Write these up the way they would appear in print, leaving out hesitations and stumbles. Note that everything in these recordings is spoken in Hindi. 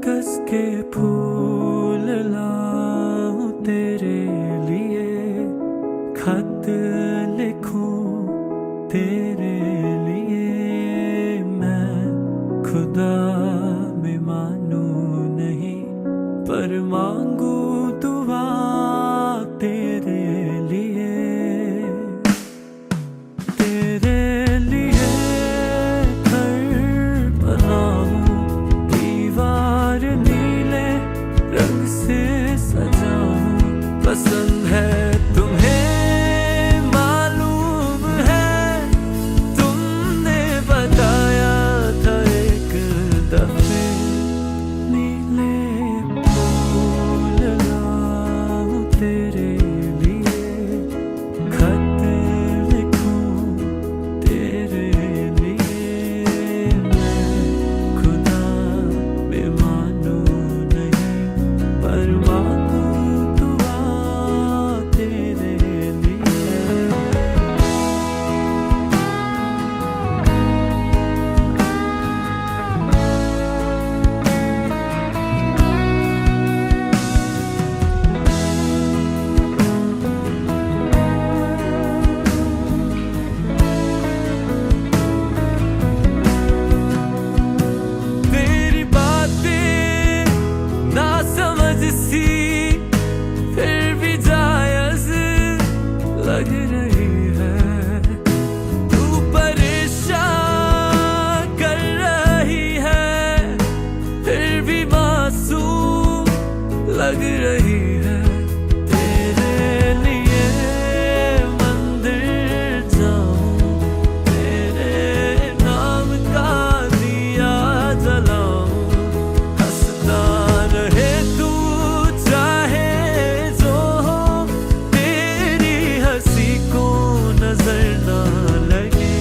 कागज के फूल लाऊं तेरे लिए, खत लिखूं तेरे लिए। मैं खुदा में मानूं नहीं, पर मांगू दुआ तेरे लिए। तेरे लिए घर बनाऊं, दीवार नीले रंग से सजाऊं। पसंद है तुम्हें मालूम है, तुमने बताया था एक दफे। नीले फूल लाऊं तेरे लिए, खत लिखूं तेरे लिए। मैं खुदा में मानूं नहीं, पर मांगू दुआ तेरे लिए। तेरी बातें ना समझ सी, फिर भी जायज लग रही है। तू परेशान कर रही है, फिर भी मासूम लग रही है। तेरे लिए मंदिर जाऊं, तेरे नाम का दिया जलाऊं। हंसता रहे तू चाहे जो हो, तेरी हंसी को नजर ना लगे।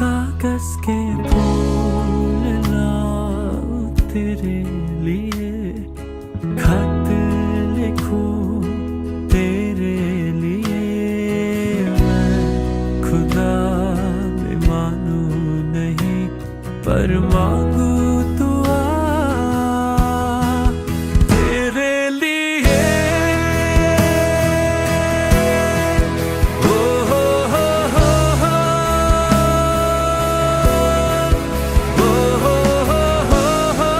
कागज के फूल लाऊं तेरे लिए, खत लिखूं तेरे लिए। मैं खुदा में मानूं नहीं, पर मांगू दुआ तेरे लिए। ओ हो हो हो हो, ओ हो हो हो हो,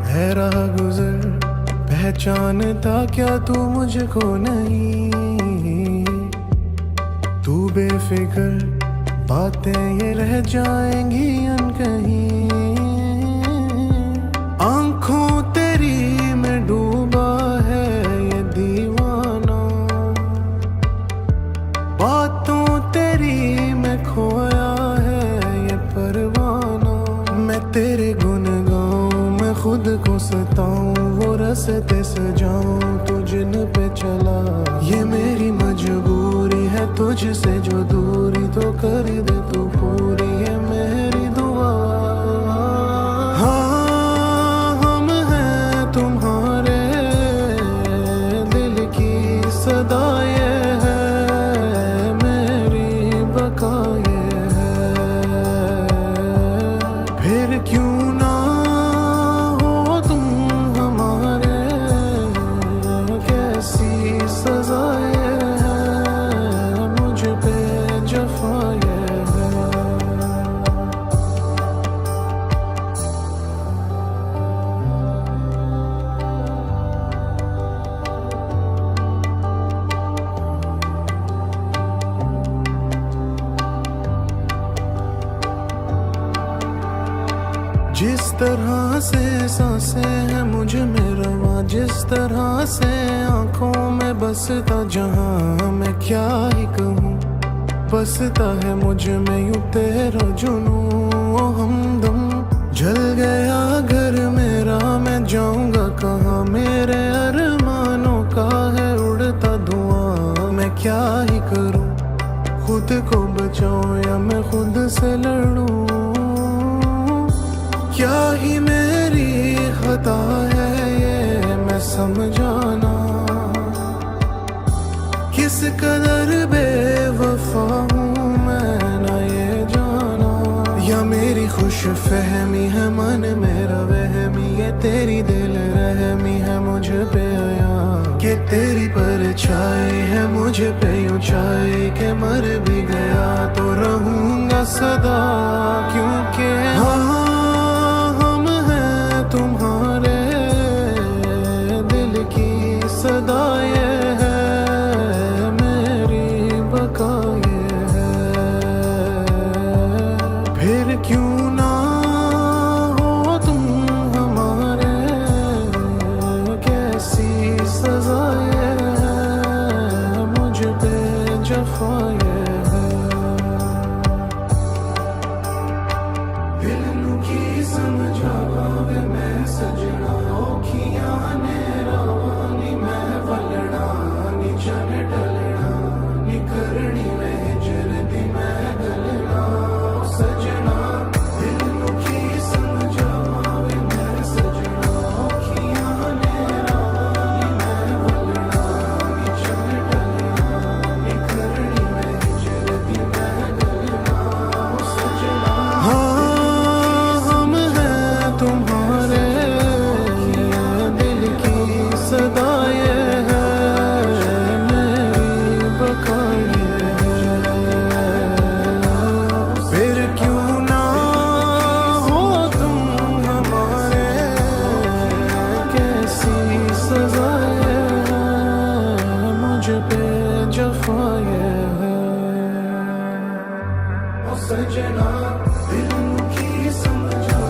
है राह गुजर पहचानता क्या तू मुझको नहीं। तू बेफिक्र बातें ये रह जाएंगी अनकही। आंखों तेरी में डूबा है ये दीवाना, बातों तेरी में खोया है ये परवाना। मैं तेरे गुन गाऊं, मैं खुद को सताऊं, वो रस्ते सजाऊं तू जिन पे चला। ये मेरी मजबूरी है तुझसे जो दूरी तो कर दे तू पूरी। ये मेरी सदा ये है, मेरी बका ये है। फिर क्यों ना हो तुम हमारे, कैसी सजा ये है, मुझ पे जफा ये है। जिस तरह से सांसें हैं मुझ में रवा, जिस तरह से आंखों में बसता जहां, मैं क्या ही कहूँ। बसता है मुझ में यूं तेरा जुनूं, ओ हमदम। जल गया घर मेरा, मैं जाऊंगा कहाँ, मेरे अरमानों का है उड़ता धुआं। मैं क्या ही करूँ, खुद को बचाऊं या मैं खुद से लड़ूं। क्या ही मेरी खता है ये मैं समझाना, किस कदर बेवफा हूँ मैं ना ये जाना। या मेरी खुश फहमी है मन मेरा वहमी, ये तेरी दिल रहमी है मुझ पे आया, कि तेरी परछाई है मुझ पे यूं छाई के मर भी गया तो रहूंगा सदा। क्योंकि हाँ तुम्हारे दिल की सदा ये है, मेरी बका ये है। फिर क्यों ना हो तुम हमारे, कैसी सजा ये है, मुझ पे जफा ये है। दिल की समझावा वे मैं सजना, औखियां ने रावानी मैं वलना, नी चन टलना नी करनी मैं हिजरती मैं गलना। सजना दिल की समझावा वे मैं सजना, औखियां ने रावानी मैं वलना, नी चन टलना नी करनी मैं हिजरती मैं गलना। सजना तुम्हारे दिल की सदा ये है, मेरी बका ये है। फिर क्यों ना हो तुम हमारे, कैसी सजा ये है, मुझ पे जफा ये है। ओ सजना दिल की समझा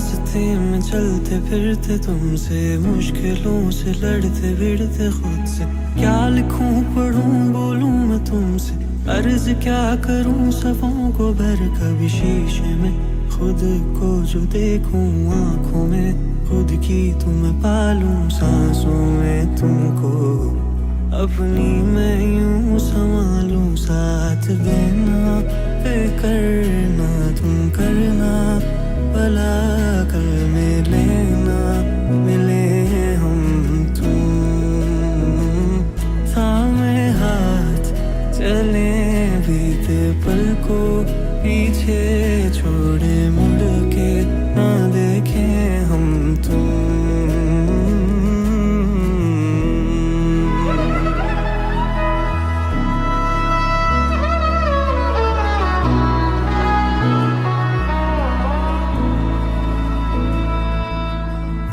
रास्ते में चलते फिरते तुमसे, मुश्किलों से लड़ते भिड़ते खुद से। क्या लिखूं पढ़ूं बोलूं मैं तुमसे, अर्ज क्या करूं सफों को भर। कभी शीशे में खुद को जो देखूं आंखों में खुद की तुम्हें पालूं, सांसों में तुमको अपनी मैं यूं संभालूं। साथ देना फिक्र ना तुम करना, भला कल मिलेना मिले हम तुम। थामे हाथ चले बीते पल को, पीछे छोड़े मुड़ के ना देखे हम तुम।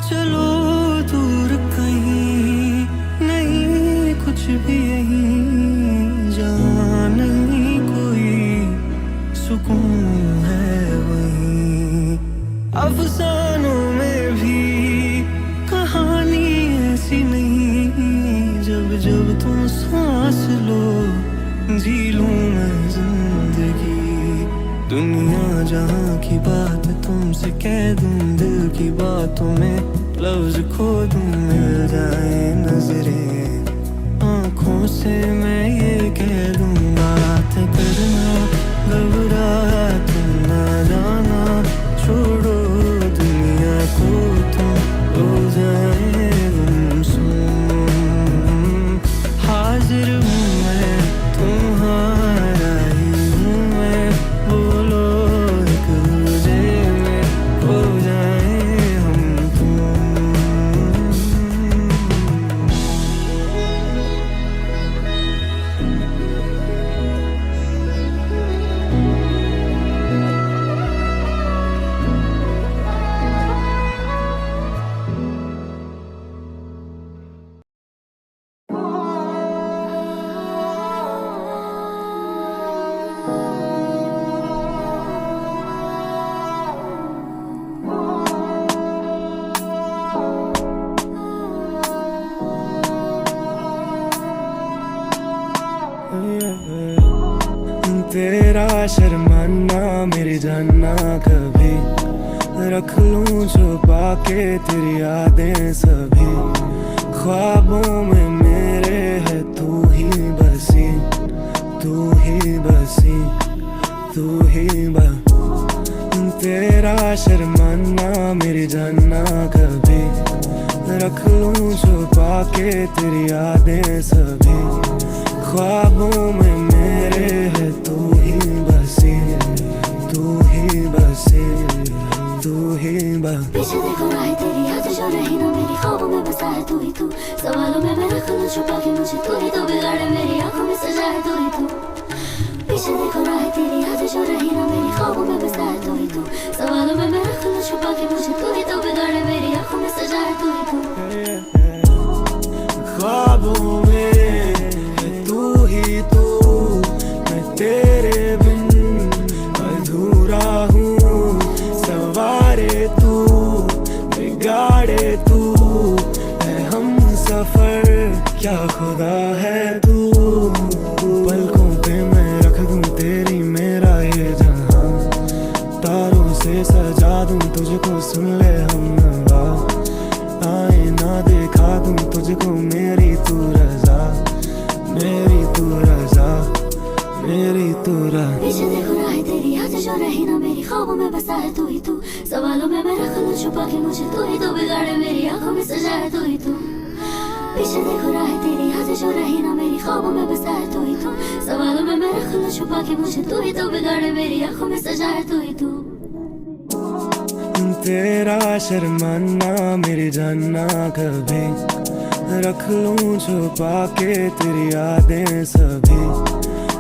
चलो दूर कहीं नहीं कुछ भी यहीं, जहाँ नहीं कोई सुकून है वहीं। अफसानों में भी कहानी ऐसी नहीं, जब जब तुम सांस लो जी लूं मैं जिंदगी। दुनिया जहाँ की बात तुमसे कह दूं, दिल की बातों में लफ्ज खो दूं। मिल जाए नजरें आँखों से मैं ये कह दूं, बात करना घबरा तुम ना जाना। छोड़ो दुनिया को तुम हो जाए गुमसुम। हाजिर हूँ मैं तुम्हारा ही हूँ मैं, बोलो एक दूजे में हो जाए हम तुम। तेरा शर्माना मेरी जानना कभी, रख लूं छुपा के तेरी यादें सभी। ख्वाबों में मेरे है तू ही बसी, तू ही बसी, तू ही तेरा शर्माना मेरी जानना कभी, रख लूं छुपा के तेरी यादें सभी। ख्वाबों में मेरे है तू ही बसी, तू ही बसी, तू ही पीछे देखो राह तेरी याद जो रही ना मेरी ख्वाबों में बसा है तू ही तू। सवालों में मैं रख लूं छुपा के मुझे, तू ही तो बिगाड़े मेरी आंखों में सजा है तू ही तू। पीछे देखो राह तेरी याद जो रही ना मेरी ख्वाबों में बसा है तू ही तू। सवालों में मैं रख लूं छुपा के मुझे, तू ही तो बिगाड़े मेरी आंखों में सजा है तू ही तू। ख्वाबों में तू ही तू, मैं तेरे बिन अधूरा हूँ। सवारे तू बिगाड़े तू है हम सफर, क्या खुदा है तू। पलकों पे मैं रख दूं तेरी मेरा ये जहां, तारों से सजा दूं तुझको सुन ले हम नवा। आईना देखा दूं तुझको मेरी तू रजा, मेरी तू रजा, मेरी तू रजा। पीछे देखो राह तेरी याद जो रही ना मेरी ख्वाबों में बसा है तू ही तू। सवालों में मैं रख लूं छुपा के मुझे, तू ही तो बिगाड़े मेरी आंखों में सजा है तू ही तू। पीछे देखो राह तेरी याद जो रही ना मेरी ख्वाबों में बसा है तू ही तू। सवालों में मैं रख लूं छुपा के मुझे, तू ही तो बिगाड़े मेरी आंखों में सजा है तू ही तू। तेरा शर्माना मेरी जानना कभी, रख लूं छुपा के तेरी यादें सभी।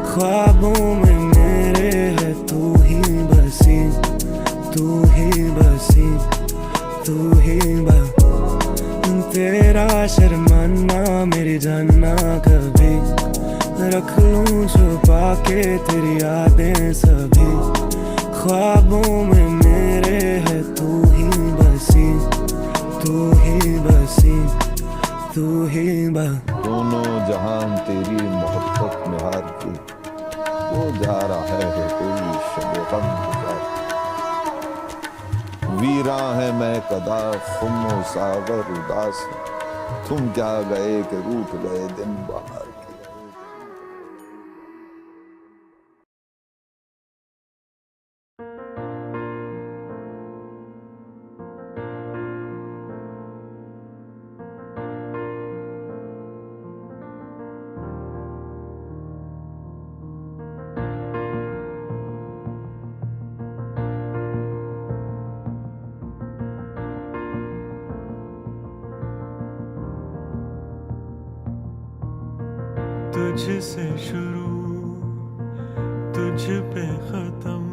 ख्वाबों में मेरे है तू ही बसी, तू ही बसी, तू ही तेरा शर्माना मेरी जानना कभी, रख लूं छुपा के तेरी यादें सभी। ख्वाबों में मेरे है तू ही तू ही बसी, तू ही दोनों जहान तेरी मोहब्बत में हार के वो जा रहा है कोई शब गम गुजार। वीरा है मैं कदा खुमो सागर उदास, तुम क्या गए कि रूठ गए दिन बाहर के। तुझसे शुरू तुझ पे खत्म,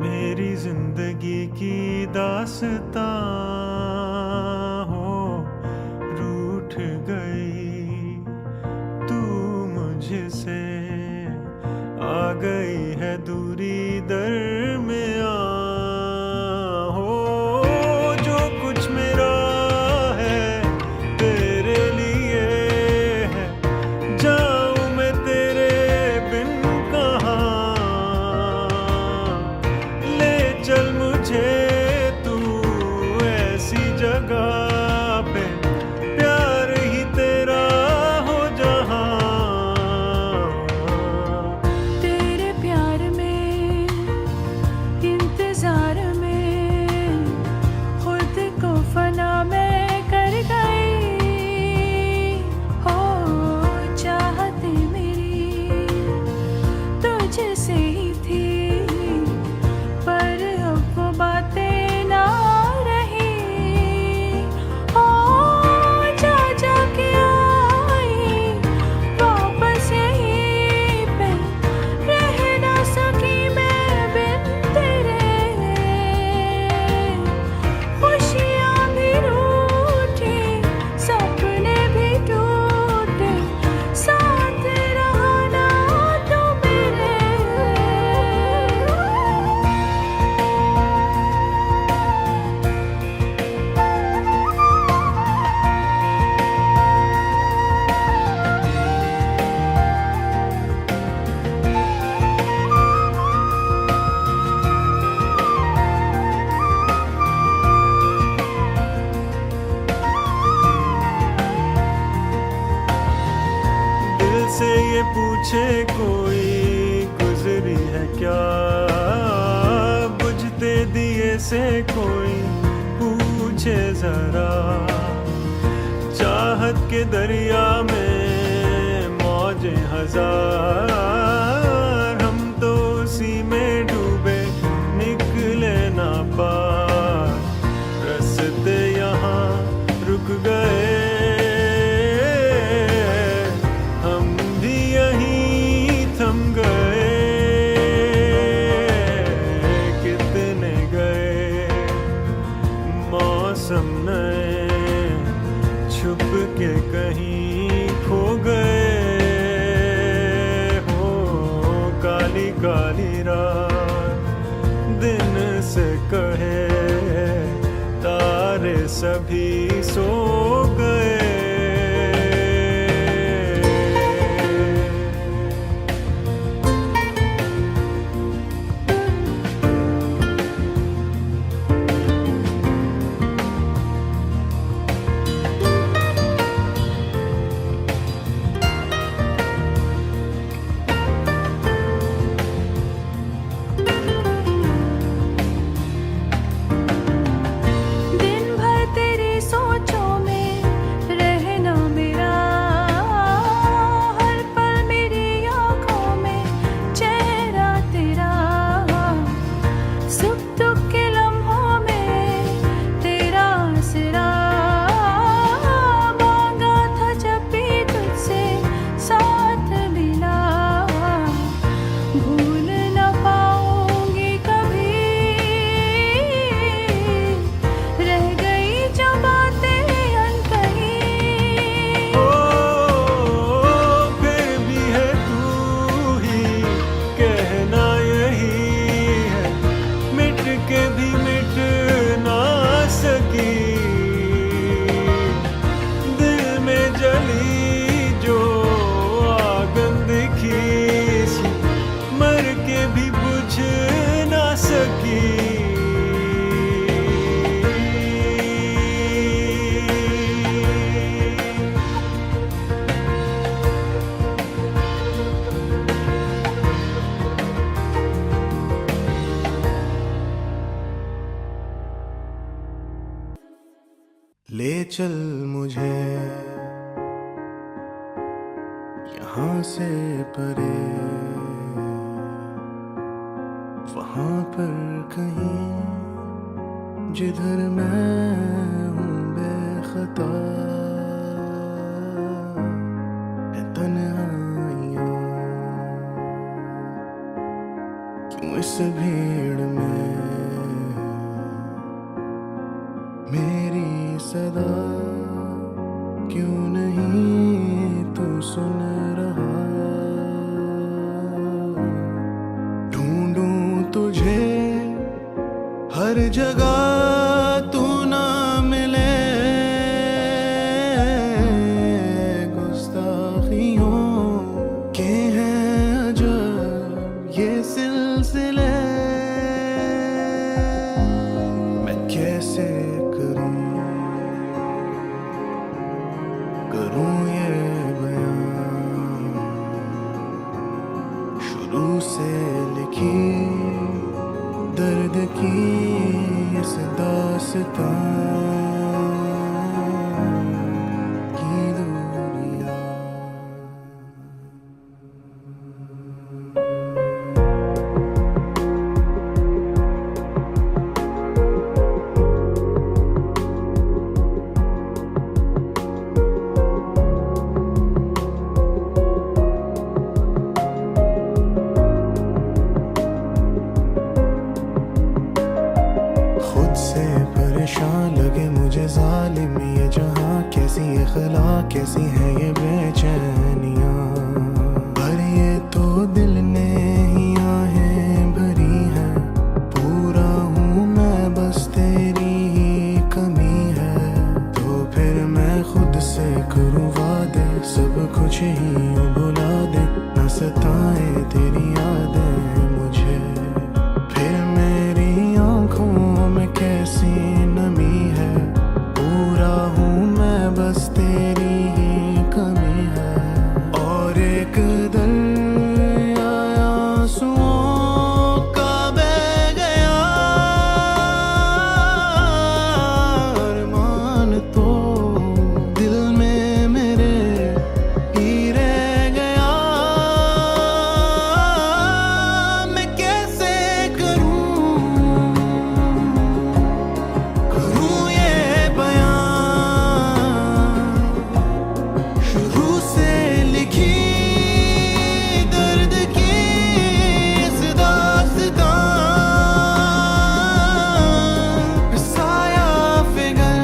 मेरी जिंदगी की दास्तां हो। रूठ गई तू मुझसे, आ गई है दूरी दरमियां हो। जो कुछ मेरा है तेरे लिए है, जाऊं मैं तेरे बिन कहाँ। ले चल मुझे तू ऐसी जगह पे, प्यार ही तेरा हो जहाँ। तेरे प्यार में इंतजार में खुद को फना मैं कर गई हो। चाहते मेरी तुझसे ही थी, पर अब वो बातें ना रही हो। जा जा के आई वापस यहीं पे, रह ना सकी मैं बिन तेरे। खुशियाँ भी रूठी, सपने भी टूटे, साथ रहा ना तू मेरे। दिल से ये पूछे कोई गुजरी है क्या, बुझते दिए से कोई पूछे जरा। चाहत के दरिया में मौजें हजार, हम तो उसी में डूबे निकले ना पार। रस्ते यहाँ रुक गए, हम भी यहीं थम गए। कितने गए मौसम नए, छुप के कहीं खो गए हो। काली काली रात दिन से कहे, तारे सभी सो गए। दिन भर तेरी सोचों में ले चल मुझे यहाँ से परे, वहाँ पर कहीं जिधर मैं हूँ बेखता। है तन्हाइयाँ क्यों इस भीड़ में, मेरी सदा क्यों नहीं तू सुन रहा। ढूंढूं तुझे हर जगह तू ना मिले, गुस्ताखियों के हैं अजब ये सिलसिले। मैं कैसे करूं ये बयां, शुरू से लिखी दर्द की इस दास्तां की दूरियां। से परेशान लगे मुझे जालिम ये जहां, कैसी अखलाक कैसी है ये बेचैनियां। पर ये तो दिल ने ही आहें भरी है, पूरा हूँ मैं बस तेरी ही कमी है। तो फिर मैं खुद से करूँ वादे, सब कुछ ही भुला दे, न सताए तेरी यादें मुझे। फिर मेरी आँखों में कैसी नमी है, पूरा हूँ मैं बस तेरी ही कमी है। और एक दरिया आंसुओं का बह गया, अरमान तो दिल में मेरे ही रह गया। मैं कैसे करूं ये बयां, शुरू से लिखी दर्द की इस दास्तां। साया फिगर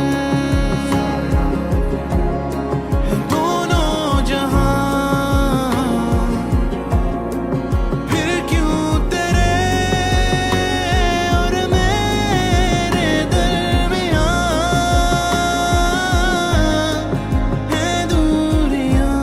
है दोनों जहां, फिर क्यों तेरे और मेरे दरमियां है दूरियां।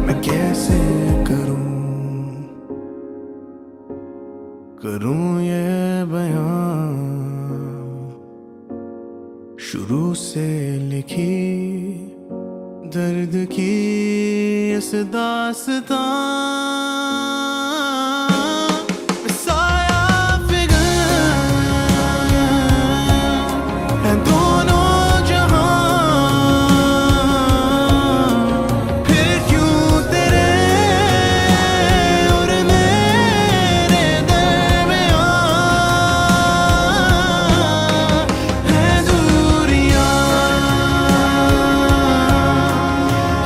मैं कैसे करूं ये बयां, शुरू से लिखी दर्द की इस दास्तां। साया फिगर है दोनों जहां, फिर क्यों तेरे और मेरे दरमियां है दूरियां।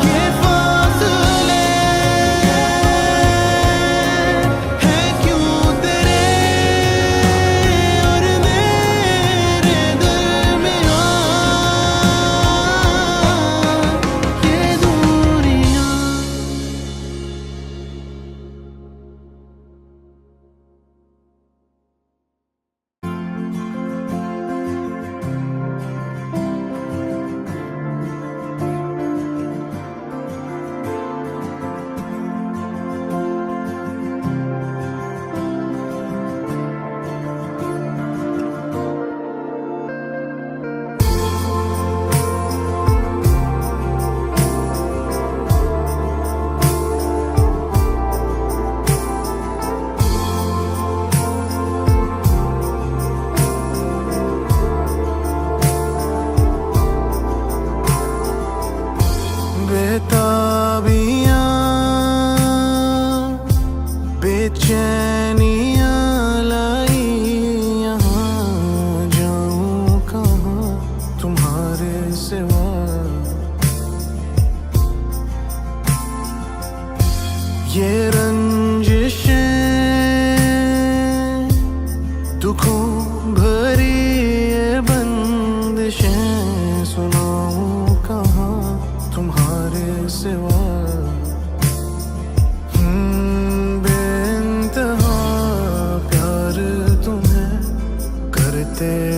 ये फासले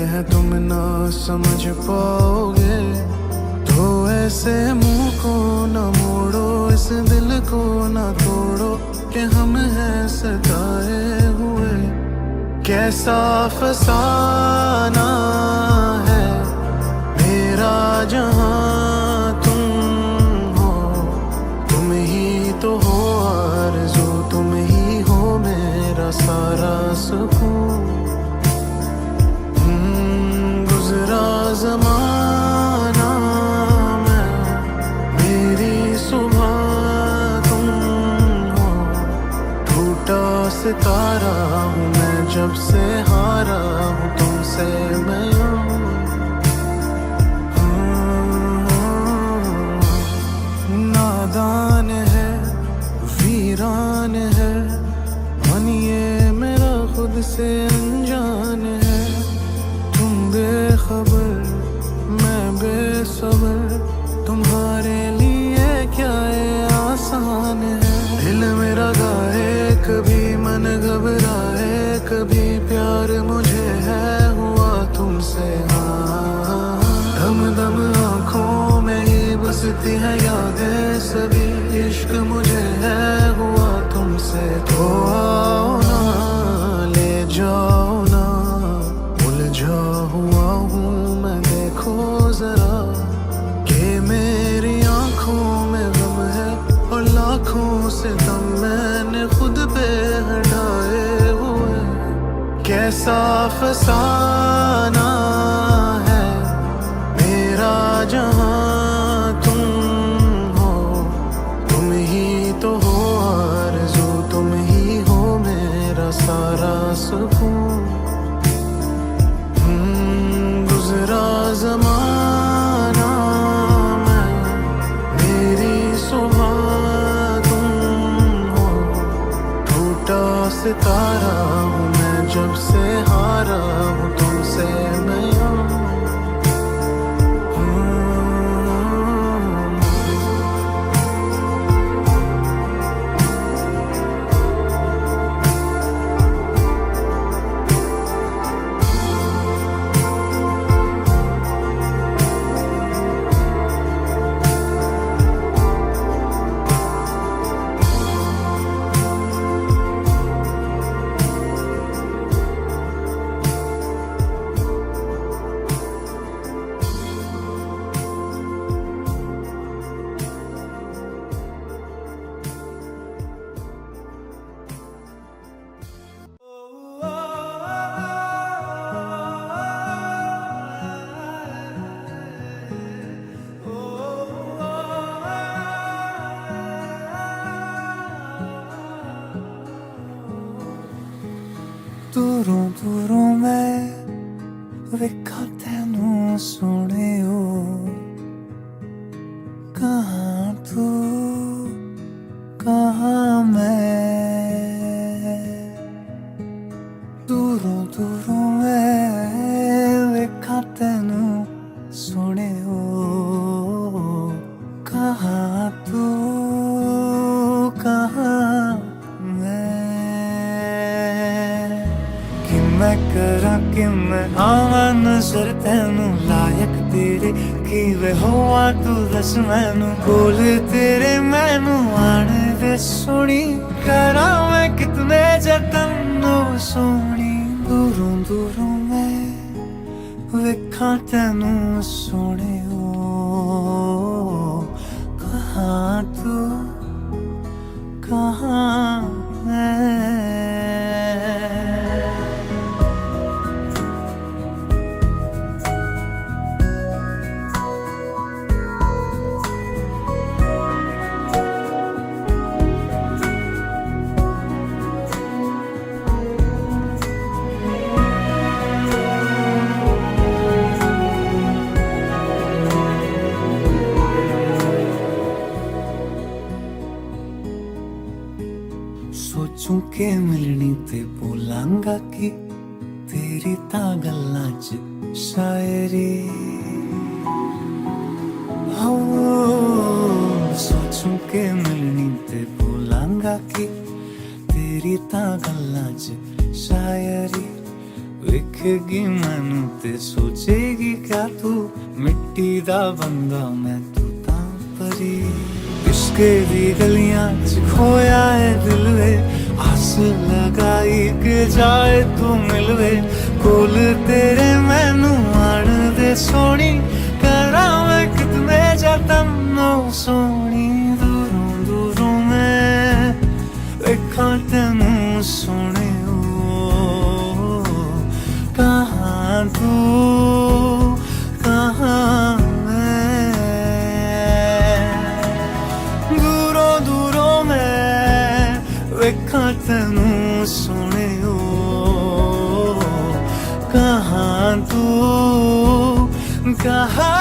है तुम ना समझ पाओगे, तो ऐसे मुंह को ना मोड़ो, इस दिल को ना तोड़ो कि हम हैं सताए हुए। कैसा फसाना है मेरा जहां तुम हो, तुम ही तो हो आरज़ू, तुम ही हो मेरा सारा सुकून। गुज़रा ज़माना मैं, मेरी सुबह तुम हो, टूटा सितारा हूँ मैं जब से हारा हूँ तुमसे मैं। नादान है वीरान है मन ये मेरा, खुद से अनजान है। तुम बेखबर मैं बेसबर, तुम्हारे लिए क्या ये आसान है। दिल मेरा गाए कभी मन घबराए, कभी प्यार मुझे है हुआ तुमसे। हाँ दम दम आँखों में ही बसती है यादें सभी, इश्क मुझे है हुआ तुमसे। तो आओ ना ले जाओ ना, उलझा हुआ हूँ मैं देखो जरा, कि मेरी आँखों में गम है और लाखों से दम मैंने खुद पे हटाए हुए। कैसा फसाना है मेरा जहां तुम हो, तुम ही तो हो आरज़ू, तुम ही हो मेरा सारा सुकून। गुज़रा ज़माना मैं, मेरी सुबह तुम हो, टूटा सितारा हूँ मैं जब से हारा हूँ तुमसे मैं। दूरों दूरों मैं वेखा तैनू सोहणियो, कहाँ तू कहाँ मैं। दूरों दूरों मैं वेखा तैनू सोहणियो, कहाँ तू कहाँ मैं करा कि मैं आवा नज़र तैनू लायक तेरे, कि वे होवा तू दस मैनू, कोल तेरे मैनू आने दे सोनी, करा मैं कितने जतन ओ सोनी। दूरों दूरों मैं वेखा तैनू सोने हो, कहाँ तू कहाँ मैं। सोचूं के मिलनी ते बोलांगा कि तेरी ता गल्लां च शायरी। हो सोचूं के मिलनी ते बोलांगा कि तेरी ता गल्लां च शायरी। देखेगी मैनू ते सोचेगी क्या तू मिट्टी दा बंदा मैं तू तां परी इश्के दी गलियां च खोया है दिल वे आस लगाई के जाए तू मिलवे कोल तेरे मैनू आन दे सोनी करा मैं कितने जतन सोनी दूरों दूरों मैं देखा तेनू सोने कहाँ तू कहाँ मैं दूरों दूरों मैं वेखा तेनू सोने कहाँ तू कहाँ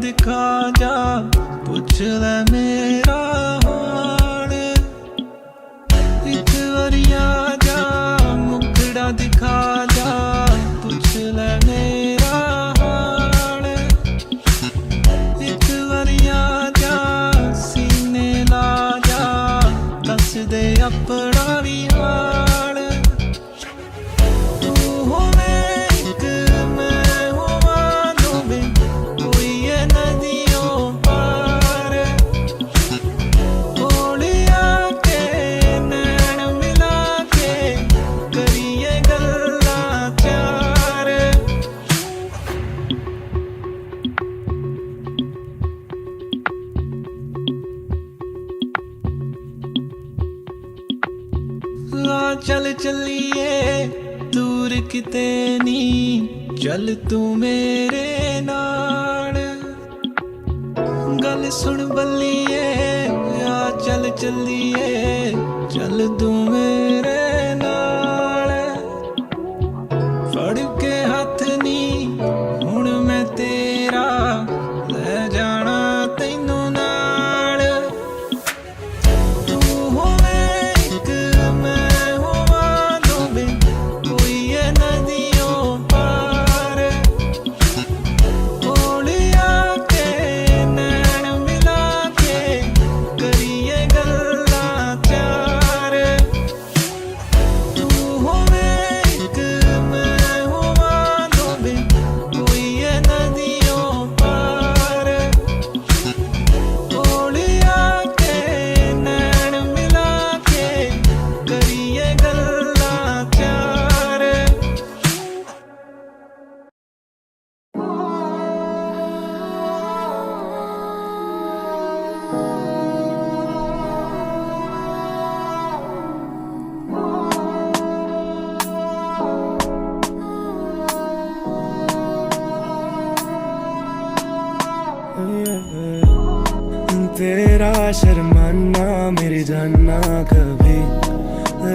दिखा जा पुछ ले मेरा हाल एक बारी आ जा मुखड़ा दिखा जा पुछ ले मेरा हाल एक बारी आ जा सीने ला जा दस दे अपना भी हाल तू होवे एक मैं होवां दोवें कोई है नदियों पार कोलिया के नैन मिला के करिए गल्लां चार चल चलिए दूर किते नी चल तू मेरे नाल गल सुन बल्लिए आ चल चलिए चल तू मेरे नाल फड़ के हाथ नी हुण मैं तेरा ले जाना तैनू नाल तू होवे एक मैं होवां दोवें कोई है नदियों पार कोलिया के नैन मिला के करिए गल्लां चार तेरा शर्माना मेरी जानना कभी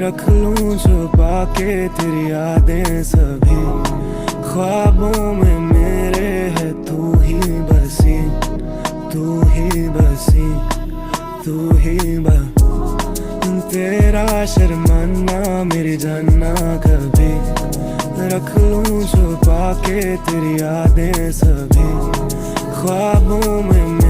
रख लूं छुपा के तेरी यादें सभी ख्वाबों में मेरे है तू ही बसी तू ही बसी तू ही तेरा शर्माना मेरी जानना कभी रख लूं छुपा के तेरी यादें सभी ख्वाबों में